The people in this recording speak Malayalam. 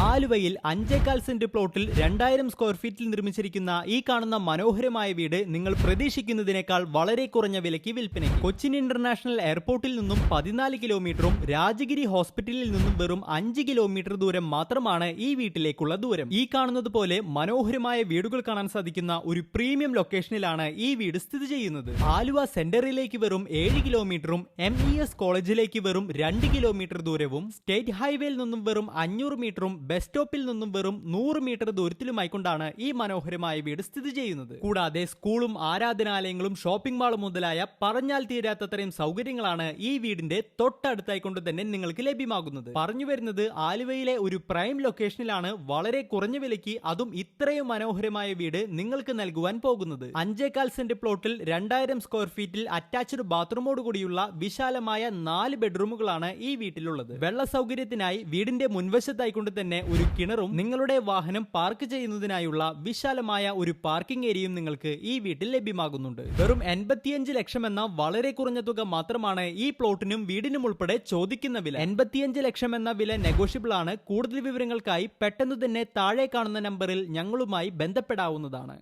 ആലുവയിൽ 5.4 സെന്റ് പ്ലോട്ടിൽ 2000 സ്ക്വയർ ഫീറ്റിൽ നിർമ്മിച്ചിരിക്കുന്ന ഈ കാണുന്ന മനോഹരമായ വീട് നിങ്ങൾ പ്രതീക്ഷിക്കുന്നതിനേക്കാൾ വളരെ കുറഞ്ഞ വിലയ്ക്ക് വിൽപ്പനയ്ക്ക്. കൊച്ചിൻ ഇന്റർനാഷണൽ എയർപോർട്ടിൽ നിന്നും 14 കിലോമീറ്ററും രാജഗിരി ഹോസ്പിറ്റലിൽ നിന്നും വെറും 5 കിലോമീറ്റർ ദൂരം മാത്രമാണ് ഈ വീട്ടിലേക്കുള്ള ദൂരം. ഈ കാണുന്നത് പോലെ മനോഹരമായ വീടുകൾ കാണാൻ സാധിക്കുന്ന ഒരു പ്രീമിയം ലൊക്കേഷനിലാണ് ഈ വീട് സ്ഥിതി ചെയ്യുന്നത്. ആലുവ സെന്ററിലേക്ക് വെറും 7 കിലോമീറ്ററും MES കോളേജിലേക്ക് വെറും 2 കിലോമീറ്റർ ദൂരവും സ്റ്റേറ്റ് ഹൈവേയിൽ നിന്നും വെറും 500 മീറ്ററും ബസ് സ്റ്റോപ്പിൽ നിന്നും വെറും 100 മീറ്റർ ദൂരത്തിലുമായിക്കൊണ്ടാണ് ഈ മനോഹരമായ വീട് സ്ഥിതി ചെയ്യുന്നത്. കൂടാതെ സ്കൂളും ആരാധനാലയങ്ങളും ഷോപ്പിംഗ് മാളും മുതലായ പറഞ്ഞാൽ തീരാത്തത്രയും സൗകര്യങ്ങളാണ് ഈ വീടിന്റെ തൊട്ടടുത്തായിക്കൊണ്ട് തന്നെ നിങ്ങൾക്ക് ലഭ്യമാകുന്നത്. പറഞ്ഞു വരുന്നത് ആലുവയിലെ ഒരു പ്രൈം ലൊക്കേഷനിലാണ് വളരെ കുറഞ്ഞ വിലയ്ക്ക് അതും ഇത്രയും മനോഹരമായ വീട് നിങ്ങൾക്ക് നൽകുവാൻ പോകുന്നത്. 5.4 സെന്റ് പ്ലോട്ടിൽ 2000 സ്ക്വയർ ഫീറ്റിൽ അറ്റാച്ച്ഡ് ബാത്റൂമോട് കൂടിയുള്ള വിശാലമായ 4 ബെഡ്റൂമുകളാണ് ഈ വീട്ടിലുള്ളത്. വെള്ള സൗകര്യത്തിനായി വീടിന്റെ മുൻവശത്തായിക്കൊണ്ട് തന്നെ ഒരു കിണറും നിങ്ങളുടെ വാഹനം പാർക്ക് ചെയ്യുന്നതിനായുള്ള വിശാലമായ ഒരു പാർക്കിംഗ് ഏരിയയും നിങ്ങൾക്ക് ഈ വീട്ടിൽ ലഭ്യമാകുന്നുണ്ട്. വെറും 85 ലക്ഷം എന്ന വളരെ കുറഞ്ഞ തുക മാത്രമാണ് ഈ പ്ലോട്ടിനും വീടിനും ഉൾപ്പെടെ ചോദിക്കുന്ന വില. 85 ലക്ഷം എന്ന വില നെഗോഷ്യബിൾ ആണ്. കൂടുതൽ വിവരങ്ങൾക്കായി പെട്ടെന്ന് തന്നെ താഴെ കാണുന്ന നമ്പറിൽ ഞങ്ങളുമായി ബന്ധപ്പെടാവുന്നതാണ്.